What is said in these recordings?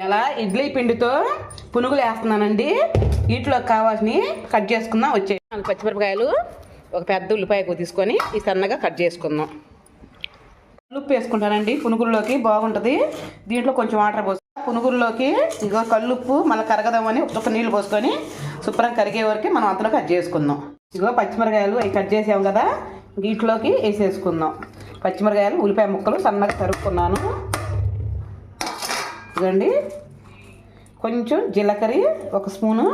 ఇలా ఇడ్లీ పిండితో పునుగులు వేస్తున్నానండి. వీటిలో కావాల్సినవి కట్ చేసుకుందాం. వచ్చే 4 పచ్చిమిరపకాయలు, ఒక పెద్ద ఉల్లిపాయ తీసుకొని ఈ సన్నగా కట్ చేసుకుందాం. కల్లుప్పు వేసుకుంటానండి, పునుగుల్లోకి బాగుంటుంది. దీంట్లో కొంచెం వాటర్ పోసి పునుగుల్లోకి ఇగో కల్లుప్పు మళ్ళీ కరగదామని ఒక నీళ్ళు పోసుకొని శుభ్రం కరిగే వరకు మనం అంతలో కట్ చేసుకుందాం. ఇగో పచ్చిమిరకాయలు అవి కట్ చేసాం కదా, వీటిలోకి వేసేసుకుందాం. పచ్చిమిరకాయలు, ఉల్లిపాయ ముక్కలు సన్నగా తరుక్కున్నాను. ఇదండి కొంచెం జీలకర్ర, ఒక స్పూను,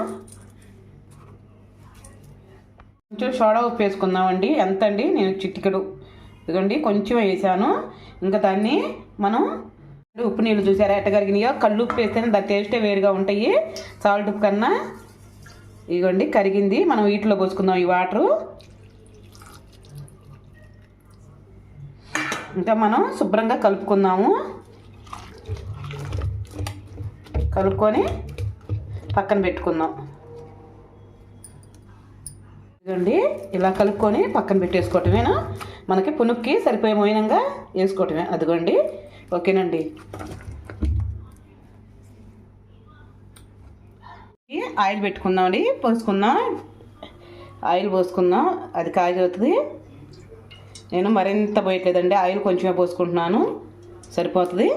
కొంచెం సోడా ఉప్పు వేసుకుందామండి. ఎంత అండి, నేను చిటికెడు ఇదిగోండి కొంచెం వేసాను. ఇంకా దాన్ని మనం ఉప్పు నీళ్ళు చూసారా ఎట్ట కరిగినాయో, కళ్ళు ఉప్పు వేస్తేనే దాని టేస్టే వేరుగా ఉంటాయి సాల్ట్ ఉప్పు కన్నా. ఇదిగోండి కరిగింది. మనం వీటిలో పోసుకుందాం ఈ వాటరు. ఇంకా మనం శుభ్రంగా కలుపుకుందాము. కలుపుకొని పక్కన పెట్టుకుందాం. ఇదండి ఇలా కలుపుకొని పక్కన పెట్టేసుకోవటమేనా, మనకి పునుక్కి సరిపోయే మోయినంగా వేసుకోవటమే. అదిగోండి ఓకేనండి. ఆయిల్ పెట్టుకుందామండి, పోసుకుందాం. ఆయిల్ పోసుకుందాం, అది కాగుతుంది. నేను మరింత పోయట్లేదండి, ఆయిల్ కొంచెమే పోసుకుంటున్నాను, సరిపోతుంది.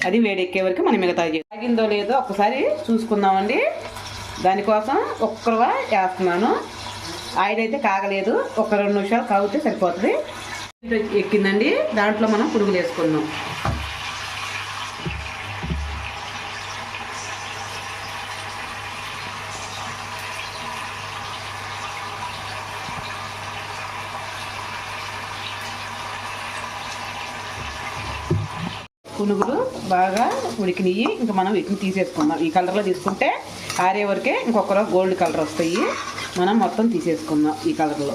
అది వేడెక్కే వరకు మనం మిగతా తాగిందో లేదో ఒకసారి చూసుకుందామండి. దానికోసం ఒక్కరుగా వేస్తున్నాను. ఆయిల్ అయితే కాగలేదు, ఒక 2 నిమిషాలు కాగితే సరిపోతుంది. ఎక్కిందండి, దాంట్లో మనం పునుగులు వేసుకుందాం. పునుగులు బాగా ఉడికినాయి. ఇంకా మనం వీటిని తీసేసుకుందాం. ఈ కలర్లో తీసుకుంటే ఆరే వరకే ఇంకొకరు గోల్డ్ కలర్ వస్తాయి. మనం మొత్తం తీసేసుకుందాం ఈ కలర్లో.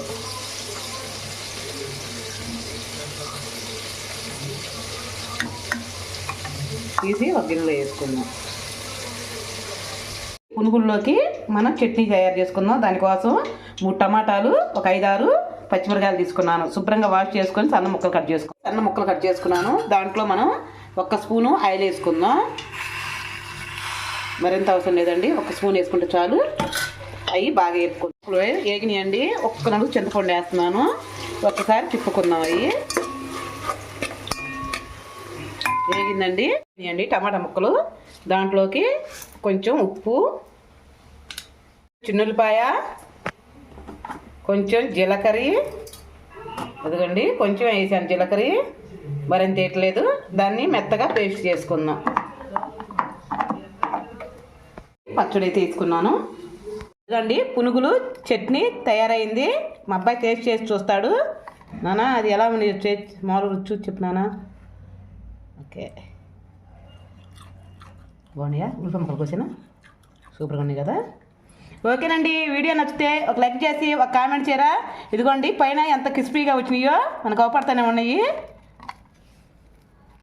తీసి ఒక గిన్నెలో వేసుకుందాం. పునుగుల్లోకి మనం చట్నీ తయారు చేసుకుందాం. దానికోసం 3 టమాటాలు, ఒక 5-6 పచ్చిమిరకాయలు తీసుకున్నాను. శుభ్రంగా వాష్ చేసుకొని సన్న ముక్కలు కట్ చేసుకున్నాను. దాంట్లో మనం 1 స్పూను ఆయిల్ వేసుకుందాం. మరింత అవసరం లేదండి, 1 స్పూన్ వేసుకుంటే చాలు. అవి బాగా వేగినాయండి. 1 నలుగు చింతపండు వేస్తున్నాను. ఒక్కసారి తిప్పుకుందాం. అవి వేగిందండి. టమాటా ముక్కలు, దాంట్లోకి కొంచెం ఉప్పు, చిన్నుల్లిపాయ, కొంచెం జీలకర్ర, అదిగండి కొంచెం వేసాను జీలకర్ర, మరింత వేయట్లేదు. దాన్ని మెత్తగా పేస్ట్ చేసుకుందాం. పచ్చడి అయితే తీసుకున్నాను. ఇదండి పునుగులు చట్నీ తయారైంది. మా అబ్బాయి టేస్ట్ చేసి చూస్తాడు. నానా అది ఎలా ఉంది మామూలు రుచి చూసి చెప్పు నానా. ఓకే బాగున్నాయా, ఉల్లిపాయ ముక్కలు కోసినా సూపర్గా ఉన్నాయి కదా. ఓకేనండి, వీడియో నచ్చితే ఒక లైక్ చేసి ఒక కామెంట్ చేయరా. ఇదిగోండి పైన ఎంత క్రిస్పీగా వచ్చినాయో మనకు అవపడుతూనే ఉన్నాయి.